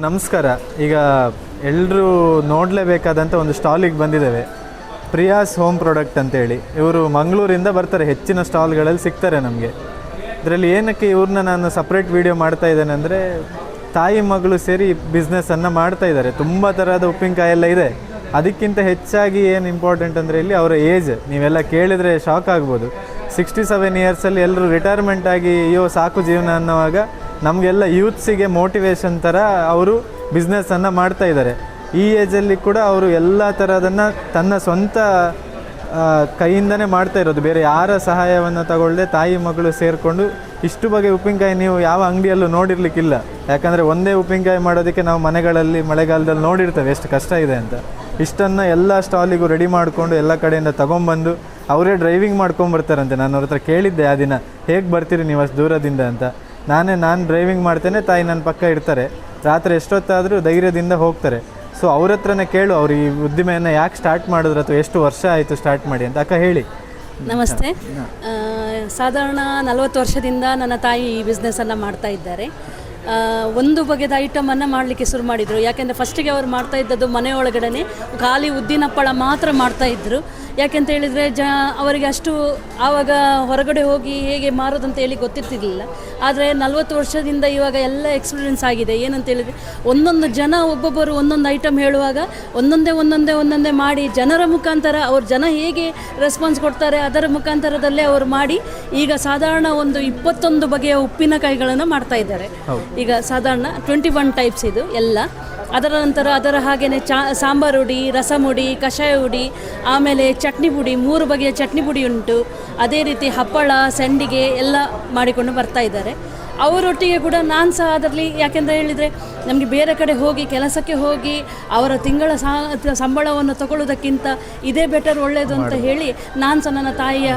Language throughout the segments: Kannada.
ನಮಸ್ಕಾರ. ಈಗ ಎಲ್ಲರೂ ನೋಡಲೇಬೇಕಾದಂಥ ಒಂದು ಸ್ಟಾಲಿಗೆ ಬಂದಿದ್ದೇವೆ. ಪ್ರಿಯಾಸ್ ಹೋಮ್ ಪ್ರಾಡಕ್ಟ್ ಅಂತೇಳಿ. ಇವರು ಮಂಗಳೂರಿಂದ ಬರ್ತಾರೆ, ಹೆಚ್ಚಿನ ಸ್ಟಾಲ್ಗಳಲ್ಲಿ ಸಿಗ್ತಾರೆ ನಮಗೆ. ಇದರಲ್ಲಿ ಏನಕ್ಕೆ ಇವ್ರನ್ನ ನಾನು ಸಪ್ರೇಟ್ ವೀಡಿಯೋ ಮಾಡ್ತಾ ಇದ್ದೇನೆ ಅಂದರೆ, ತಾಯಿ ಮಗಳು ಸೇರಿ ಬಿಸ್ನೆಸ್ಸನ್ನು ಮಾಡ್ತಾ ಇದ್ದಾರೆ. ತುಂಬ ಥರದ ಉಪ್ಪಿನಕಾಯಿ ಎಲ್ಲ ಇದೆ. ಅದಕ್ಕಿಂತ ಹೆಚ್ಚಾಗಿ ಏನು ಇಂಪಾರ್ಟೆಂಟ್ ಅಂದರೆ ಇಲ್ಲಿ ಅವರ ಏಜ್ ನೀವೆಲ್ಲ ಕೇಳಿದರೆ ಶಾಕ್ ಆಗ್ಬೋದು. 67 ಇಯರ್ಸಲ್ಲಿ ಎಲ್ಲರೂ ರಿಟೈರ್ಮೆಂಟ್ ಆಗಿ ಅಯ್ಯೋ ಸಾಕು ಜೀವನ ಅನ್ನೋವಾಗ ನಮಗೆಲ್ಲ ಯೂತ್ಸಿಗೆ ಮೋಟಿವೇಶನ್ ಥರ ಅವರು ಬಿಸ್ನೆಸ್ಸನ್ನು ಮಾಡ್ತಾ ಇದ್ದಾರೆ. ಈ ಏಜಲ್ಲಿ ಕೂಡ ಅವರು ಎಲ್ಲ ಥರದನ್ನು ತನ್ನ ಸ್ವಂತ ಕೈಯಿಂದನೇ ಮಾಡ್ತಾ ಇರೋದು. ಬೇರೆ ಯಾರ ಸಹಾಯವನ್ನು ತಗೊಳ್ಳದೆ ತಾಯಿ ಮಗಳು ಸೇರಿಕೊಂಡು ಇಷ್ಟು ಬಗೆ ಉಪ್ಪಿನಕಾಯಿ ನೀವು ಯಾವ ಅಂಗಡಿಯಲ್ಲೂ ನೋಡಿರ್ಲಿಕ್ಕಿಲ್ಲ. ಯಾಕಂದರೆ ಒಂದೇ ಉಪ್ಪಿನಕಾಯಿ ಮಾಡೋದಕ್ಕೆ ನಾವು ಮನೆಗಳಲ್ಲಿ ಮಳೆಗಾಲದಲ್ಲಿ ನೋಡಿರ್ತೇವೆ ಎಷ್ಟು ಕಷ್ಟ ಇದೆ ಅಂತ. ಇಷ್ಟನ್ನು ಎಲ್ಲ ಸ್ಟಾಲಿಗೂ ರೆಡಿ ಮಾಡಿಕೊಂಡು ಎಲ್ಲ ಕಡೆಯಿಂದ ತೊಗೊಂಬಂದು ಅವರೇ ಡ್ರೈವಿಂಗ್ ಮಾಡ್ಕೊಂಬರ್ತಾರಂತೆ. ನಾನು ಅವ್ರ ಹತ್ರ ಕೇಳಿದ್ದೆ ಆ ದಿನ, ಹೇಗೆ ಬರ್ತೀರಿ ನೀವು ಅಷ್ಟು ದೂರದಿಂದ ಅಂತ. ನಾನು ಡ್ರೈವಿಂಗ್ ಮಾಡ್ತೇನೆ, ತಾಯಿ ನನ್ನ ಪಕ್ಕ ಇರ್ತಾರೆ, ರಾತ್ರಿ ಎಷ್ಟೊತ್ತಾದರೂ ಧೈರ್ಯದಿಂದ ಹೋಗ್ತಾರೆ. ಸೊ ಅವ್ರ ಹತ್ರನೇ ಕೇಳು, ಅವ್ರು ಈ ಉದ್ದಿಮೆಯನ್ನು ಯಾಕೆ ಸ್ಟಾರ್ಟ್ ಮಾಡಿದ್ರು ಅಥವಾ ಎಷ್ಟು ವರ್ಷ ಆಯಿತು ಸ್ಟಾರ್ಟ್ ಮಾಡಿ ಅಂತ. ಅಕ್ಕ ಹೇಳಿ. ನಮಸ್ತೆ. ಸಾಧಾರಣ 40 ವರ್ಷದಿಂದ ನನ್ನ ತಾಯಿ ಈ ಬಿಸ್ನೆಸ್ಸನ್ನು ಮಾಡ್ತಾ ಇದ್ದಾರೆ. ಒಂದು ಬಗೆದ ಐಟಮನ್ನು ಮಾಡಲಿಕ್ಕೆ ಶುರು ಮಾಡಿದರು. ಯಾಕೆಂದರೆ ಫಸ್ಟಿಗೆ ಅವರು ಮಾಡ್ತಾ ಇದ್ದದ್ದು ಮನೆಯೊಳಗಡೆ ಖಾಲಿ ಉದ್ದಿನಪ್ಪಳ ಮಾತ್ರ ಮಾಡ್ತಾಯಿದ್ರು. ಯಾಕೆಂತ ಹೇಳಿದರೆ ಅವರಿಗೆ ಅಷ್ಟು ಆವಾಗ ಹೊರಗಡೆ ಹೋಗಿ ಹೇಗೆ ಮಾರೋದಂತ ಹೇಳಿ ಗೊತ್ತಿರ್ತಿರ್ಲಿಲ್ಲ. ಆದರೆ 40 ವರ್ಷದಿಂದ ಇವಾಗ ಎಲ್ಲ ಎಕ್ಸ್ಪೀರಿಯೆನ್ಸ್ ಆಗಿದೆ. ಏನಂತ ಹೇಳಿದರೆ ಒಂದೊಂದು ಜನ ಒಬ್ಬೊಬ್ಬರು ಒಂದೊಂದು ಐಟಮ್ ಹೇಳುವಾಗ ಒಂದೊಂದೇ ಮಾಡಿ ಜನರ ಮುಖಾಂತರ ಅವ್ರು ಜನ ಹೇಗೆ ರೆಸ್ಪಾನ್ಸ್ ಕೊಡ್ತಾರೆ ಅದರ ಮುಖಾಂತರದಲ್ಲೇ ಅವರು ಮಾಡಿ ಈಗ ಸಾಧಾರಣ ಒಂದು 21 ಬಗೆಯ ಉಪ್ಪಿನಕಾಯಿಗಳನ್ನು ಮಾಡ್ತಾ ಇದ್ದಾರೆ. ಈಗ ಸಾಧಾರಣ 21 ಟೈಪ್ಸ್ ಇದು ಎಲ್ಲ. ಅದರ ನಂತರ ಅದರ ಹಾಗೆಯೇ ಸಾಂಬಾರು ಹುಡಿ, ರಸಂ ಹುಡಿ, ಕಷಾಯ ಹುಡಿ, ಆಮೇಲೆ ಚಟ್ನಿ ಪುಡಿ, 3 ಬಗೆಯ ಚಟ್ನಿ ಪುಡಿ ಉಂಟು. ಅದೇ ರೀತಿ ಹಪ್ಪಳ, ಸಂಡಿಗೆ ಎಲ್ಲ ಮಾಡಿಕೊಂಡು ಬರ್ತಾ ಇದ್ದಾರೆ. ಅವರೊಟ್ಟಿಗೆ ಕೂಡ ನಾನು ಸಹ ಅದರಲ್ಲಿ, ಯಾಕೆಂತ ಹೇಳಿದರೆ ನಮಗೆ ಬೇರೆ ಕಡೆ ಹೋಗಿ ಕೆಲಸಕ್ಕೆ ಹೋಗಿ ಅವರ ತಿಂಗಳ ಸಂಬಳವನ್ನು ತಗೊಳ್ಳೋದಕ್ಕಿಂತ ಇದೇ ಬೆಟರ್, ಒಳ್ಳೆಯದು ಅಂತ ಹೇಳಿ ನಾನು ಸಹ ನನ್ನ ತಾಯಿಯ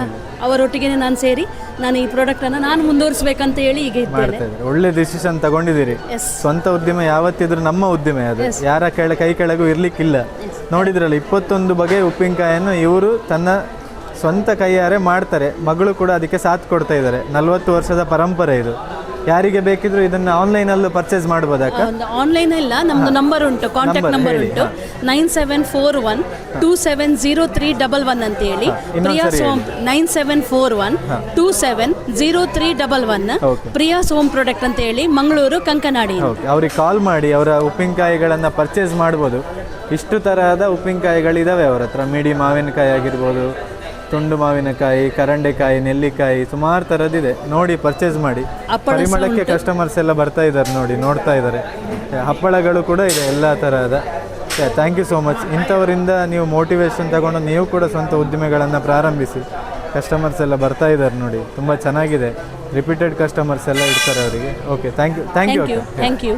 ಅವರೊಟ್ಟಿಗೆ ನಾನು ಸೇರಿ ನಾನು ಈ ಪ್ರಾಡಕ್ಟನ್ನು ನಾನು ಮುಂದುವರಿಸಬೇಕಂತ ಹೇಳಿ ಈಗ ಇದ್ದೇನೆ. ಒಳ್ಳೆ ಡಿಸಿಷನ್ ತಗೊಂಡಿದ್ದೀರಿ. ಸ್ವಂತ ಉದ್ಯಮ ಯಾವತ್ತಿದ್ರು ನಮ್ಮ ಉದ್ಯಮ, ಅದು ಯಾರ ಕೈ ಕೆಳಗೂ ಇರಲಿಕ್ಕಿಲ್ಲ. ನೋಡಿದ್ರಲ್ಲ 21 ಬಗೆಯ ಉಪ್ಪಿನಕಾಯನ್ನು ಇವರು ತನ್ನ ಸ್ವಂತ ಕೈಯಾರೆ ಮಾಡ್ತಾರೆ. ಮಗಳು ಕೂಡ ಅದಕ್ಕೆ ಸಾಥ್ ಕೊಡ್ತಾ ಇದ್ದಾರೆ. 40 ವರ್ಷದ ಪರಂಪರೆ ಇದು. ಯಾರಿಗೆ ಬೇಕಿದ್ರು ಇದನ್ನು ಆನ್ಲೈನಲ್ಲೂ ಪರ್ಚೇಸ್ ಮಾಡ್ಬೋದಾಕ? ಆನ್ಲೈನ್ ಇಲ್ಲ, ನಮ್ಮದು ನಂಬರ್ ಉಂಟು, ಕಾಂಟ್ಯಾಕ್ಟ್ ನಂಬರ್ ಉಂಟು 9741270311 ಅಂತ ಹೇಳಿ. Priya's home 9741270311 Priya's home product ಅಂತ ಹೇಳಿ, ಮಂಗಳೂರು ಕಂಕನಾಡಿ. ಅವ್ರಿಗೆ ಕಾಲ್ ಮಾಡಿ ಅವರ ಉಪ್ಪಿನಕಾಯಿಗಳನ್ನು ಪರ್ಚೇಸ್ ಮಾಡ್ಬೋದು. ಇಷ್ಟು ತರಹದ ಉಪ್ಪಿನಕಾಯಿಗಳಿದ್ದಾವೆ ಅವರ ಹತ್ರ. ಮಿಡಿ ಮಾವಿನಕಾಯಿ ಆಗಿರ್ಬೋದು, ತುಂಡು ಮಾವಿನಕಾಯಿ, ಕರಂಡೆಕಾಯಿ, ನೆಲ್ಲಿಕಾಯಿ, ಸುಮಾರು ಥರದ್ದಿದೆ. ನೋಡಿ ಪರ್ಚೇಸ್ ಮಾಡಿ. ಪರಿಮಳಕ್ಕೆ ಕಸ್ಟಮರ್ಸ್ ಎಲ್ಲ ಬರ್ತಾ ಇದ್ದಾರೆ, ನೋಡ್ತಾ ಇದ್ದಾರೆ. ಹಪ್ಪಳಗಳು ಕೂಡ ಇದೆ ಎಲ್ಲ ತರಹದ. Thank you so much. ಇಂಥವರಿಂದ ನೀವು ಮೋಟಿವೇಶನ್ ತಗೊಂಡು ನೀವು ಕೂಡ ಸ್ವಂತ ಉದ್ದಿಮೆಗಳನ್ನು ಪ್ರಾರಂಭಿಸಿ. ಕಸ್ಟಮರ್ಸ್ ಎಲ್ಲ ಬರ್ತಾ ಇದ್ದಾರೆ ನೋಡಿ, ತುಂಬ ಚೆನ್ನಾಗಿದೆ. ರಿಪೀಟೆಡ್ ಕಸ್ಟಮರ್ಸ್ ಎಲ್ಲ ಇರ್ತಾರೆ ಅವರಿಗೆ. Okay, thank you.